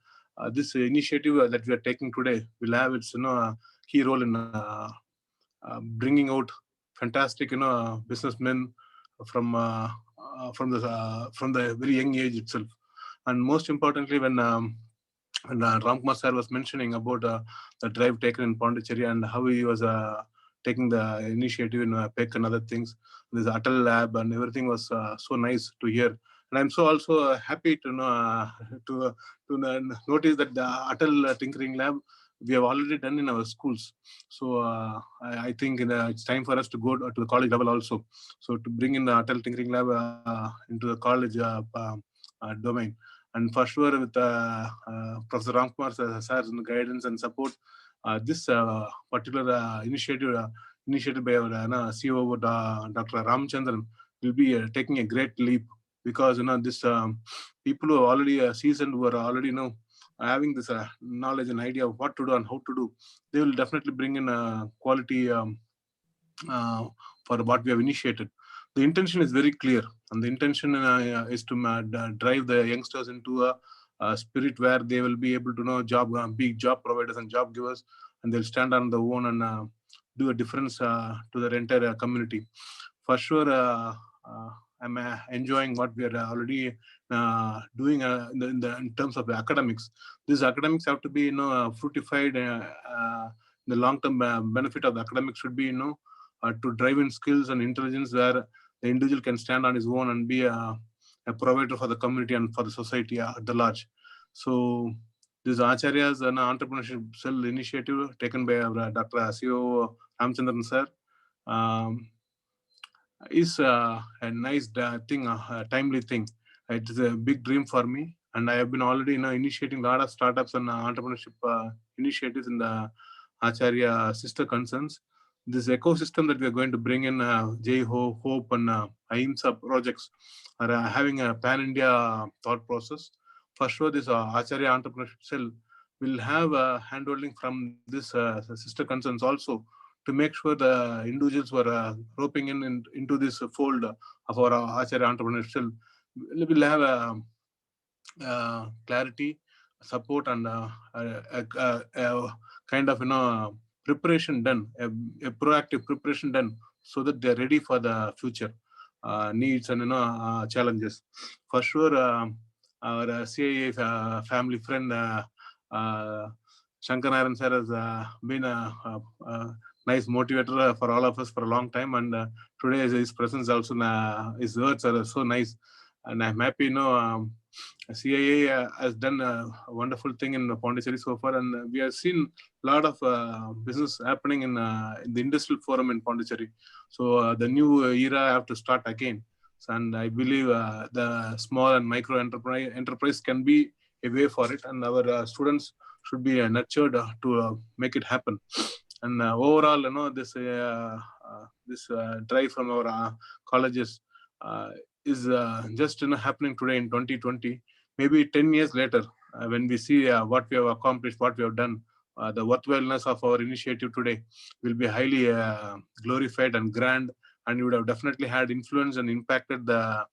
this initiative that we are taking today will have its key role in bringing out fantastic businessmen from the very young age itself. And most importantly, when Ramkumar sir was mentioning about the drive taken in Pondicherry and how he was taking the initiative in PEC and other things, this Atal lab and everything was so nice to hear. And I'm so also happy to know notice that the Atal Tinkering Lab we have already done in our schools. So I think it's time for us to go to the college level also. So to bring in the Atal Tinkering Lab into the college domain. And for sure, with Professor Ramkumar sir's guidance and support, this particular initiative by our CEO Dr. Ramchandran will be taking a great leap, because this people who are already seasoned, who are already having this knowledge and idea of what to do and how to do, they will definitely bring in quality for what we have initiated. The intention is very clear, and the intention is to drive the youngsters into a spirit where they will be able to be job providers and job givers, and they'll stand on their own and do a difference to their entire community. For sure, I'm enjoying what we are already doing in terms of academics. These academics have to be fruitified. The long-term benefit of the academics should be to drive in skills and intelligence where the individual can stand on his own and be a provider for the community and for the society at the large. So this Achariya's entrepreneurship cell initiative taken by Dr. CEO Ramchandran sir is a nice thing, a timely thing. It is a big dream for me, and I have been already initiating a lot of startups and entrepreneurship initiatives in the Achariya sister concerns. This ecosystem that we are going to bring in JHO, Hope, and Ahimsa projects are having a pan-India thought process. For sure, this Acharya Entrepreneurship Cell will have handholding from this sister concerns also, to make sure the individuals who are roping into this fold of our Acharya Entrepreneurship Cell will have clarity, support, and a kind of preparation done, a proactive preparation done, so that they are ready for the future needs and challenges. For sure, our CIA family friend Shankar Naran sir has been a nice motivator for all of us for a long time, and today his presence also, his words are so nice, and I'm happy. CIA has done a wonderful thing in Pondicherry so far, and we have seen a lot of business happening in the industrial forum in Pondicherry. So the new era have to start again, and I believe the small and micro enterprise can be a way for it, and our students should be nurtured to make it happen. And overall, this drive from our colleges is just happening today in 2020. Maybe 10 years later, when we see what we have accomplished, what we have done, the worthwhileness of our initiative today will be highly glorified and grand, and you would have definitely had influence and impacted the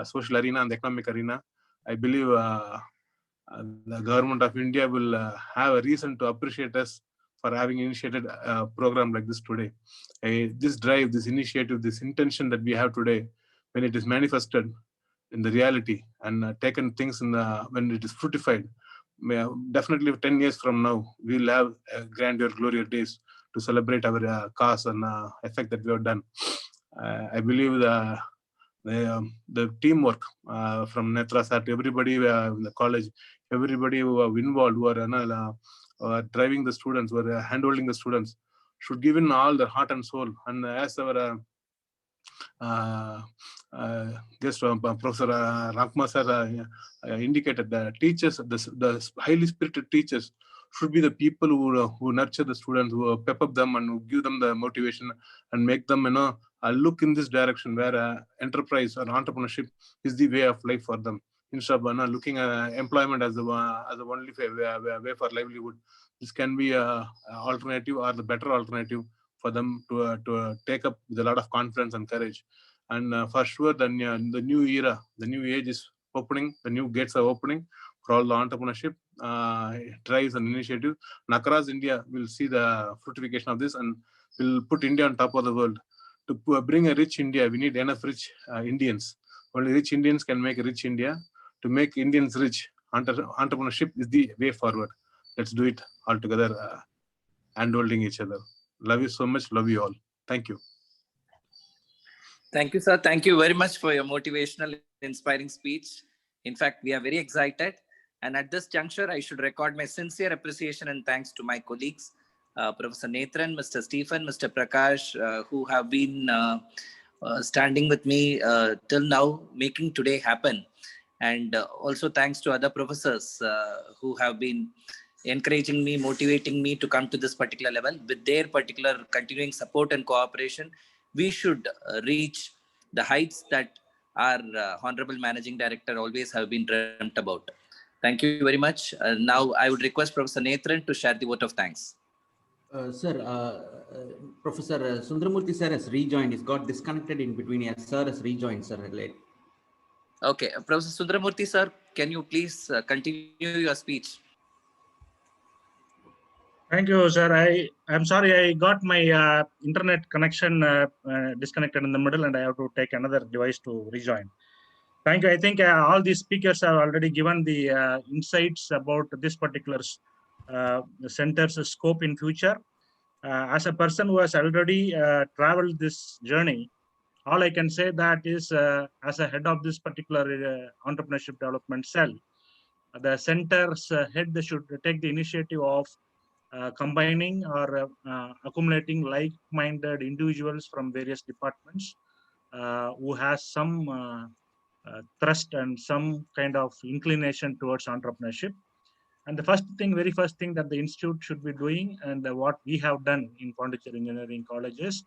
social arena and the economic arena. I believe the government of India will have a reason to appreciate us for having initiated a program like this today. This drive, this initiative, this intention that we have today, when it is manifested in the reality and taken things when it is fruitified, definitely 10 years from now, we'll have grandeur, glorious days to celebrate our cause and effect that we have done. I believe the teamwork from Netra sir to everybody in the college, everybody who are involved, who are driving the students, who are handholding the students, should give in all their heart and soul. And as our guest Professor Ramkumar sir indicated, the teachers, the highly spirited teachers, should be the people who nurture the students, who pep up them and who give them the motivation and make them look in this direction where enterprise or entrepreneurship is the way of life for them, instead of looking at employment as the only way for livelihood. This can be a alternative or the better alternative for them to take up with a lot of confidence and courage. And for sure, the new era, the new age is opening, the new gates are opening for all the entrepreneurship drives and initiatives. And across India, we'll see the fruitification of this, and we'll put India on top of the world. To bring a rich India, we need enough rich Indians. Only rich Indians can make a rich India. To make Indians rich, entrepreneurship is the way forward. Let's do it all together, and holding each other. Love you so much. Love you all. Thank you. Thank you, sir. Thank you very much for your motivational, inspiring speech. In fact, we are very excited. And at this juncture, I should record my sincere appreciation and thanks to my colleagues, Professor Nathan, Mr. Stephen, Mr. Prakash, who have been standing with me till now, making today happen. And also thanks to other professors who have been encouraging me, motivating me to come to this particular level. With their particular continuing support and cooperation, we should reach the heights that our Honorable Managing Director always have been dreamt about. Thank you very much. Now I would request Professor Nathan to share the vote of thanks. Sir, Professor Sundaramurthy sir has rejoined. He's got disconnected in between. Yes, sir has rejoined, sir. Late. Okay, Professor Sundaramurthy sir, can you please continue your speech? Thank you, sir. I'm sorry, I got my internet connection disconnected in the middle, and I have to take another device to rejoin. Thank you. I think all these speakers have already given the insights about this particular the center's scope in future. As a person who has already traveled this journey, all I can say that is, as a head of this particular entrepreneurship development cell, the center's head should take the initiative of combining or accumulating like-minded individuals from various departments who has some thrust and some kind of inclination towards entrepreneurship. And the very first thing that the institute should be doing, and what we have done in Pondicherry Engineering Colleges,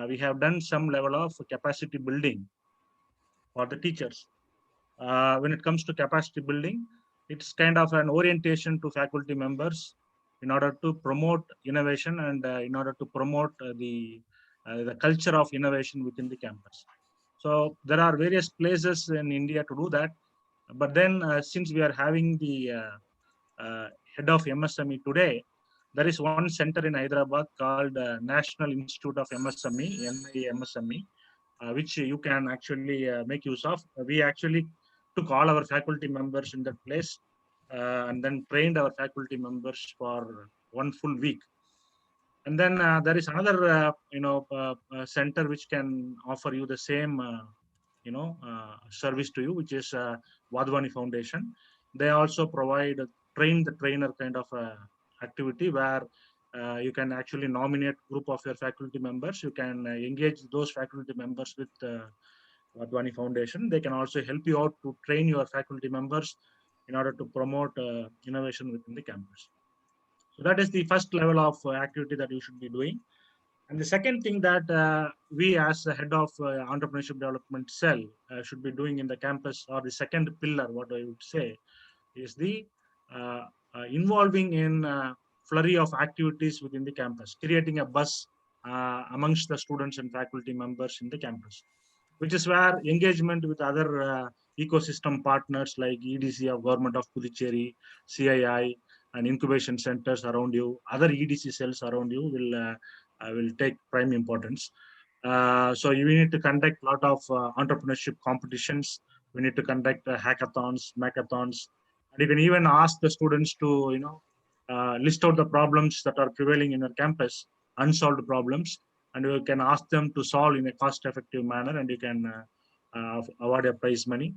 we have done some level of capacity building for the teachers. When it comes to capacity building, it's kind of an orientation to faculty members in order to promote innovation and in order to promote the culture of innovation within the campus. So there are various places in India to do that. But then since we are having the head of MSME today, there is one center in Hyderabad called National Institute of MSME, NIMSME, which you can actually make use of. We actually took all our faculty members in that place and then trained our faculty members for 1 full week. And then there is another, center which can offer you the same, service to you, which is Wadhwani Foundation. They also provide a train the trainer kind of activity where you can actually nominate group of your faculty members. You can engage those faculty members with Wadhwani Foundation. They can also help you out to train your faculty members in order to promote innovation within the campus. So that is the first level of activity that you should be doing. And the second thing that we as the head of entrepreneurship development cell should be doing in the campus, or the second pillar, what I would say, is the involving in flurry of activities within the campus, creating a buzz amongst the students and faculty members in the campus, which is where engagement with other ecosystem partners like EDC of Government of Puducherry, CII, and incubation centers around you, other EDC cells around you will take prime importance. So you need to conduct a lot of entrepreneurship competitions. We need to conduct hackathons, macathons, and you can even ask the students to list out the problems that are prevailing in your campus, unsolved problems, and you can ask them to solve in a cost-effective manner, and you can award a prize money.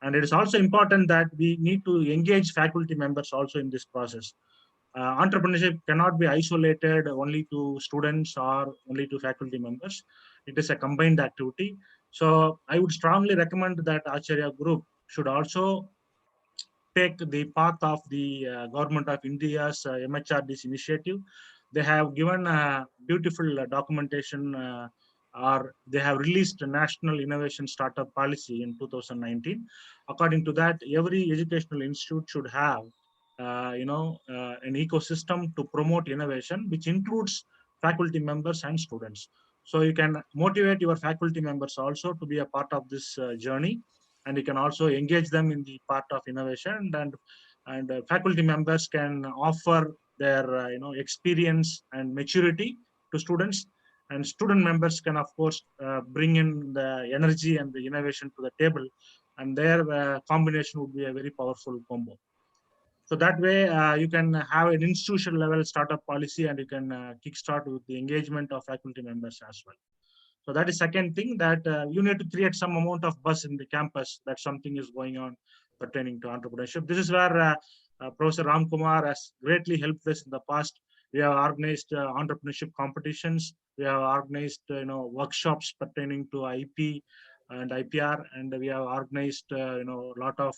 And it is also important that we need to engage faculty members also in this process. Entrepreneurship cannot be isolated only to students or only to faculty members. It is a combined activity. So I would strongly recommend that Acharya Group should also take the path of the Government of India's MHRD's initiative. They have given beautiful documentation or they have released a National Innovation Startup Policy in 2019. According to that, every educational institute should have an ecosystem to promote innovation, which includes faculty members and students. So you can motivate your faculty members also to be a part of this journey, and you can also engage them in the part of innovation, and faculty members can offer their experience and maturity to students, and student members can of course bring in the energy and the innovation to the table, and their combination would be a very powerful combo. So that way you can have an institution level startup policy, and you can kickstart with the engagement of faculty members as well. So that is second thing, that you need to create some amount of buzz in the campus that something is going on pertaining to entrepreneurship. This is where Professor Ram Kumar has greatly helped us in the past. We have organized entrepreneurship competitions. We have organized workshops pertaining to IP and IPR, and we have organized a lot of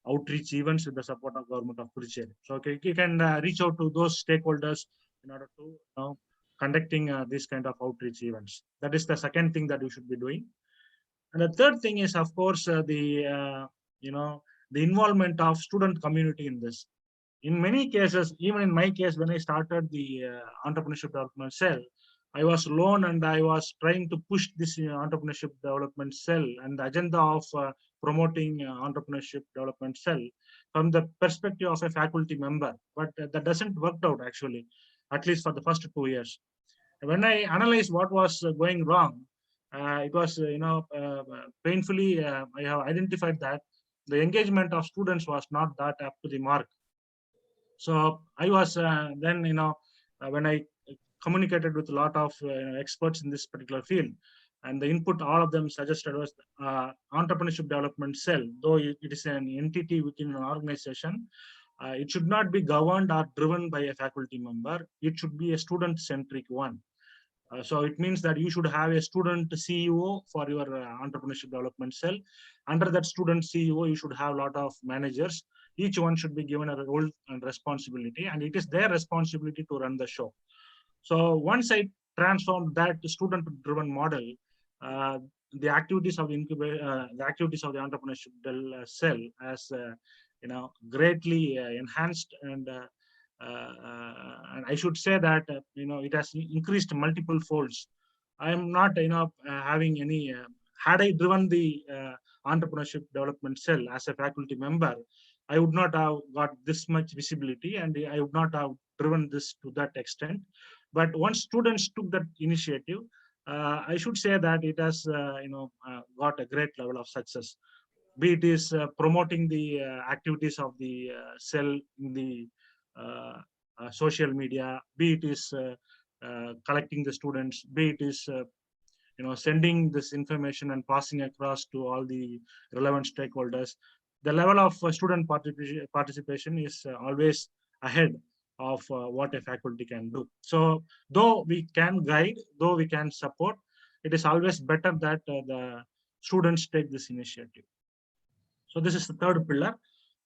outreach events with the support of government of Puducherry. So okay, you can reach out to those stakeholders in order to conducting this kind of outreach events. That is the second thing that we should be doing. And the third thing is, of course, the involvement of student community in this. In many cases, even in my case, when I started the entrepreneurship development cell, I was alone and I was trying to push this entrepreneurship development cell and the agenda of promoting entrepreneurship development cell from the perspective of a faculty member. But that doesn't work out actually, at least for the first 2 years. When I analyzed what was going wrong, it was painfully I have identified that the engagement of students was not that up to the mark. So I was then when I communicated with a lot of experts in this particular field, and the input all of them suggested was entrepreneurship development cell, though it is an entity within an organization, it should not be governed or driven by a faculty member. It should be a student-centric one. So it means that you should have a student CEO for your entrepreneurship development cell. Under that student CEO, you should have a lot of managers. Each one should be given a role and responsibility, and it is their responsibility to run the show. So once I transformed that student-driven model, the activities of the entrepreneurship cell has greatly enhanced, and I should say that it has increased multiple folds. I am not having any. Had I driven the entrepreneurship development cell as a faculty member, I would not have got this much visibility, and I would not have driven this to that extent. But once students took that initiative, I should say that it has got a great level of success. Be it is promoting the activities of the cell in the social media, be it is collecting the students, be it is sending this information and passing across to all the relevant stakeholders. The level of student participation is always ahead of what a faculty can do. So though we can guide, though we can support, it is always better that the students take this initiative. So this is the third pillar.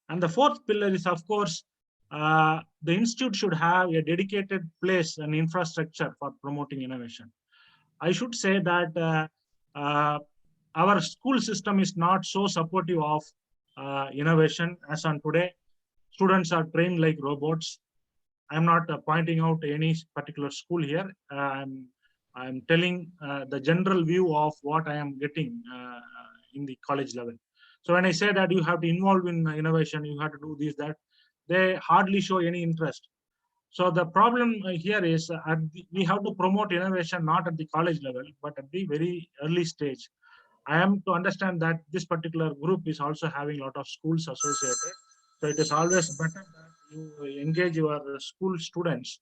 And the fourth pillar is, of course, the institute should have a dedicated place and infrastructure for promoting innovation. I should say that our school system is not so supportive of innovation as on today. Students are trained like robots. I'm not pointing out any particular school here. I'm telling the general view of what I am getting in the college level. So when I say that you have to involve in innovation, you have to do this, that, they hardly show any interest. So the problem here is we have to promote innovation not at the college level, but at the very early stage. I am to understand that this particular group is also having a lot of schools associated. So it is always better that you engage your school students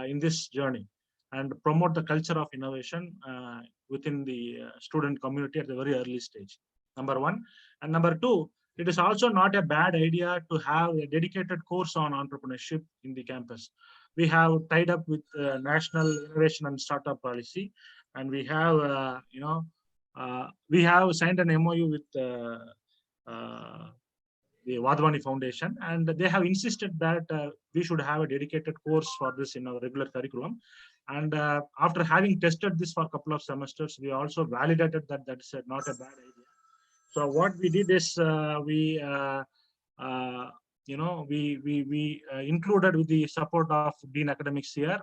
in this journey and promote the culture of innovation within the student community at the very early stage. Number one. And number two, it is also not a bad idea to have a dedicated course on entrepreneurship in the campus. We have tied up with National Innovation and Startup Policy, and we have, we have signed an MOU with the Wadhwani Foundation, and they have insisted that we should have a dedicated course for this in our regular curriculum. And after having tested this for a couple of semesters, we also validated that that is not a bad idea. So what we did is we included, with the support of Dean Academics here,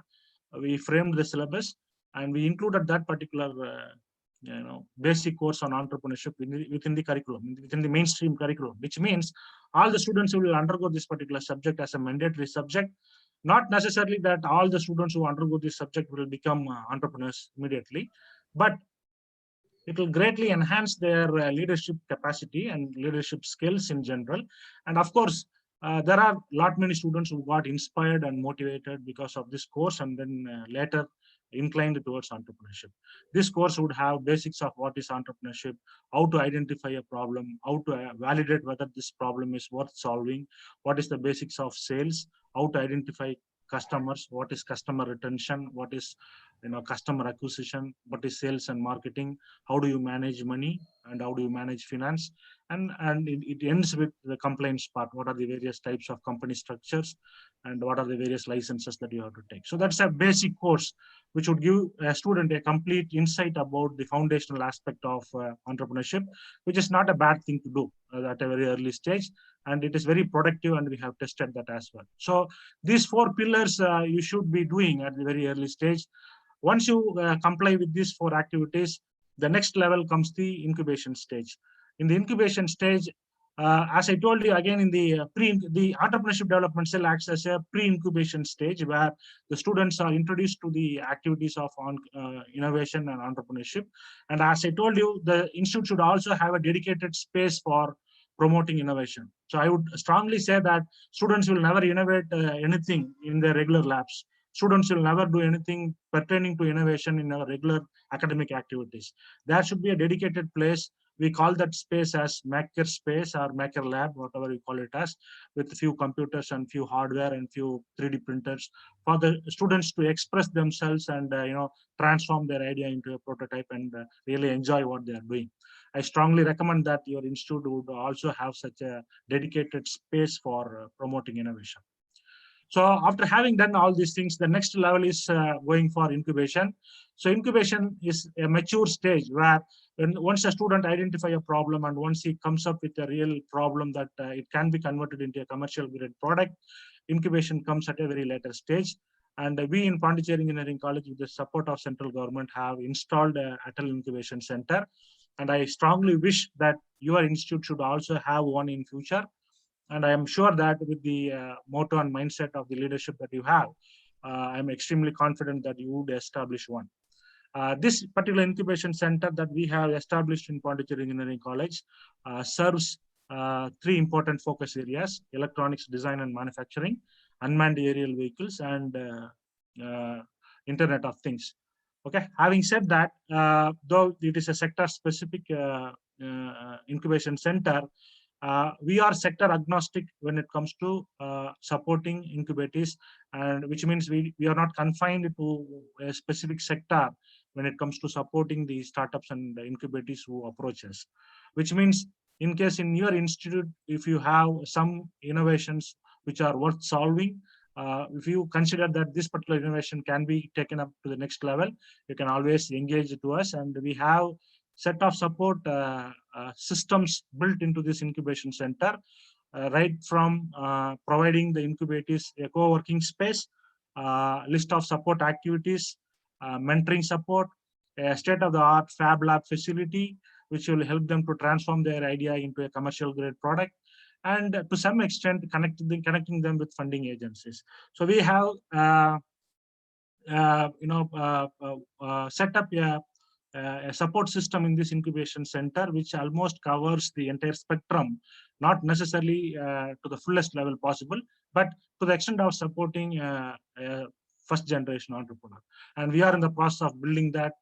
we framed the syllabus and we included that particular basic course on entrepreneurship within the curriculum, within the mainstream curriculum, which means all the students will undergo this particular subject as a mandatory subject. Not necessarily that all the students who undergo this subject will become entrepreneurs immediately, but it will greatly enhance their leadership capacity and leadership skills in general. And of course, There are lot many students who got inspired and motivated because of this course, and then later inclined towards entrepreneurship. This course would have basics of what is entrepreneurship, how to identify a problem, how to validate whether this problem is worth solving, what is the basics of sales, how to identify customers, what is customer retention, what is customer acquisition, what is sales and marketing, how do you manage money, and how do you manage finance, and it ends with the compliance part. What are the various types of company structures, and what are the various licenses that you have to take? So that's a basic course which would give a student a complete insight about the foundational aspect of entrepreneurship, which is not a bad thing to do at a very early stage, and it is very productive, and we have tested that as well. So these 4 pillars you should be doing at the very early stage. Once you comply with these 4 activities, the next level comes the incubation stage. In the incubation stage, as I told you again, in the the entrepreneurship development cell acts as a pre-incubation stage where the students are introduced to the activities of innovation and entrepreneurship. And as I told you, the institute should also have a dedicated space for promoting innovation. So I would strongly say that students will never innovate anything in their regular labs. Students will never do anything pertaining to innovation in our regular academic activities. There should be a dedicated place. We call that space as maker space or maker lab, whatever you call it as, with a few computers and few hardware and few 3D printers for the students to express themselves and transform their idea into a prototype and really enjoy what they are doing. I strongly recommend that your institute would also have such a dedicated space for promoting innovation. So after having done all these things, the next level is going for incubation. So incubation is a mature stage where once a student identify a problem and once he comes up with a real problem that it can be converted into a commercial grade product, incubation comes at a very later stage. And we in Pondicherry Engineering College, with the support of central government, have installed a Atal Incubation Center. And I strongly wish that your institute should also have one in future. And I am sure that with the motto and mindset of the leadership that you have, I'm extremely confident that you would establish one. This particular incubation center that we have established in Pondicherry Engineering College serves 3 important focus areas: electronics design and manufacturing, unmanned aerial vehicles, and Internet of Things. Okay. Having said that, though it is a sector-specific incubation center, we are sector agnostic when it comes to supporting incubators, and which means we are not confined to a specific sector when it comes to supporting the startups and the incubators who approach us. Which means, in case in your institute, if you have some innovations which are worth solving, if you consider that this particular innovation can be taken up to the next level, you can always engage to us, and we have set of support systems built into this incubation center, right from providing the incubators a co-working space, list of support activities, mentoring support, a state-of-the-art fab lab facility, which will help them to transform their idea into a commercial grade product, and to some extent connecting them with funding agencies. So we have set up a support system in this incubation center, which almost covers the entire spectrum, not necessarily to the fullest level possible, but to the extent of supporting first generation entrepreneur. And we are in the process of building that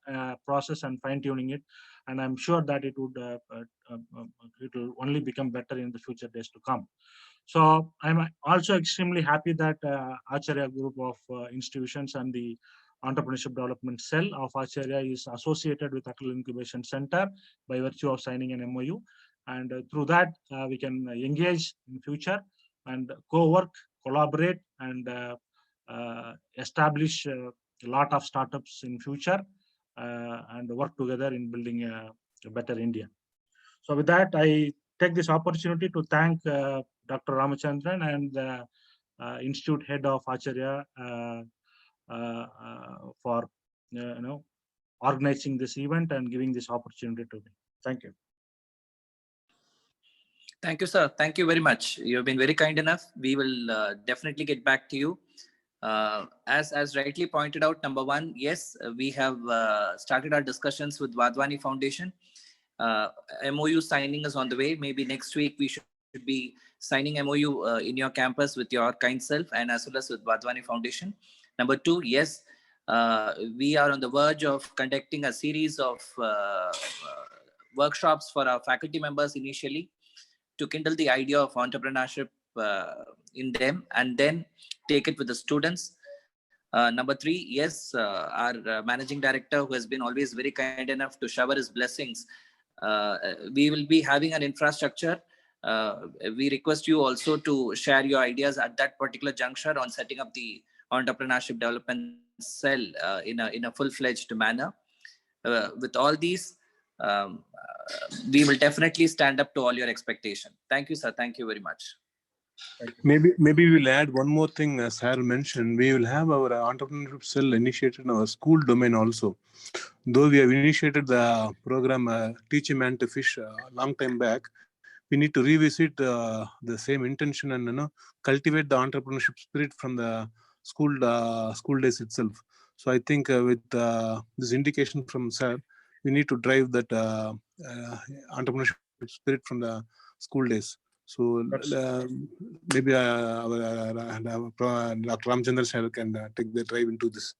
process and fine tuning it. And I'm sure that it will only become better in the future days to come. So I'm also extremely happy that Acharya group of institutions and the Entrepreneurship Development Cell of Achariya is associated with Atal Incubation Center by virtue of signing an MOU. And through that, we can engage in future and co-work, collaborate, and establish a lot of startups in future and work together in building a better India. So with that, I take this opportunity to thank Dr. Ramachandran and the Institute Head of Achariya for organizing this event and giving this opportunity to me. Thank you. Thank you, sir. Thank you very much. You have been very kind enough. We will definitely get back to you. As rightly pointed out, number one, yes, we have started our discussions with Vadwani Foundation. MOU signing is on the way. Maybe next week we should should be signing MOU in your campus with your kind self and as well as with Vadvani Foundation. Number two, yes, we are on the verge of conducting a series of workshops for our faculty members initially to kindle the idea of entrepreneurship in them and then take it with the students. Number three, yes, our managing director, who has been always very kind enough to shower his blessings, we will be having an infrastructure. We request you also to share your ideas at that particular juncture on setting up the entrepreneurship development cell in a full-fledged manner. With all these, we will definitely stand up to all your expectation. Thank you, sir. Thank you very much. Maybe we'll add one more thing, as Sir mentioned. We will have our entrepreneurship cell initiated in our school domain also. Though we have initiated the program Teach a Man to Fish a long time back, we need to revisit the same intention and cultivate the entrepreneurship spirit from the school days itself. So I think with this indication from Sir, we need to drive that entrepreneurship spirit from the school days. So maybe Dr. Ramchandran sir can take the drive into this.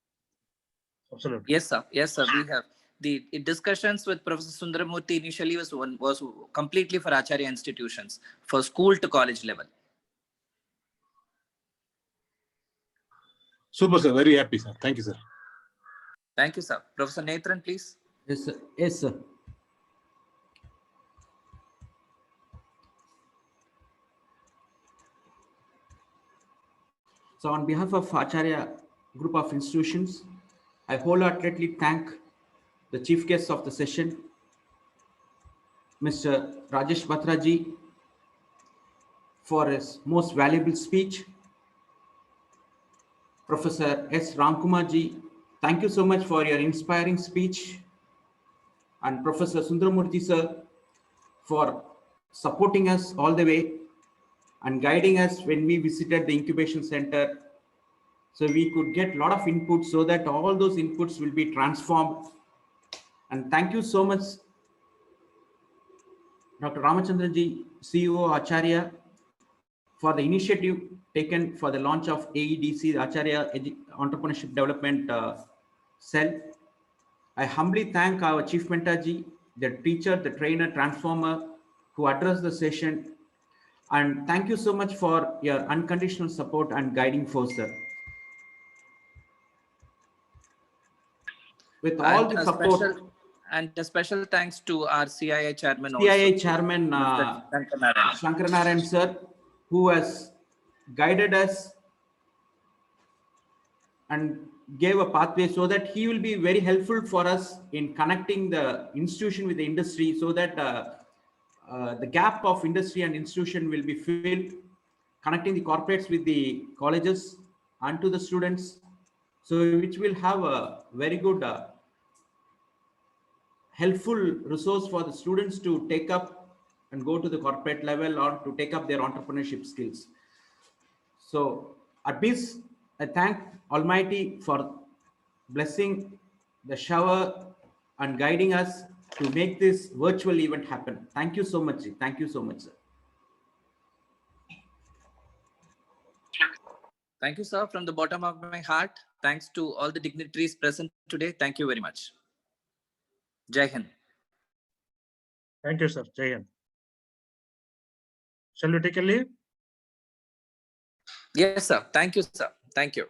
Absolutely. Yes, sir. Yes, sir. We have the discussions with Professor Sundaramurthy initially was completely for Acharya institutions, for school to college level. Super, sir. Very happy, sir. Thank you, sir. Thank you, sir. Professor Nathan, please. Yes, sir. Yes, sir. So on behalf of Acharya Group of Institutions, I wholeheartedly thank the chief guest of the session, Mr. Rajesh Batraji, for his most valuable speech. Professor S. Ramkumarji, thank you so much for your inspiring speech. And Professor Sundaramurthy sir, for supporting us all the way and guiding us when we visited the incubation center. So we could get a lot of inputs so that all those inputs will be transformed. And thank you so much, Dr. Ramachandranji, CEO Acharya, for the initiative taken for the launch of AEDC, the Acharya Entrepreneurship Development Cell. I humbly thank our Chief Mentorji, the teacher, the trainer, transformer, who addressed the session. And thank you so much for your unconditional support and guiding force, sir. With all the support. And a special thanks to our CIA chairman CIA also. chairman Shankaranarayan sir, who has guided us and gave a pathway so that he will be very helpful for us in connecting the institution with the industry, so that the gap of industry and institution will be filled, connecting the corporates with the colleges and to the students, so which will have a very good helpful resource for the students to take up and go to the corporate level or to take up their entrepreneurship skills. So at this, I thank Almighty for blessing the shower and guiding us to make this virtual event happen. Thank you so much. Thank you so much, sir. Thank you, sir. From the bottom of my heart, thanks to all the dignitaries present today. Thank you very much. Jai Hind. Thank you, sir. Jai Hind. Shall we take a leave? Yes, sir. Thank you, sir. Thank you.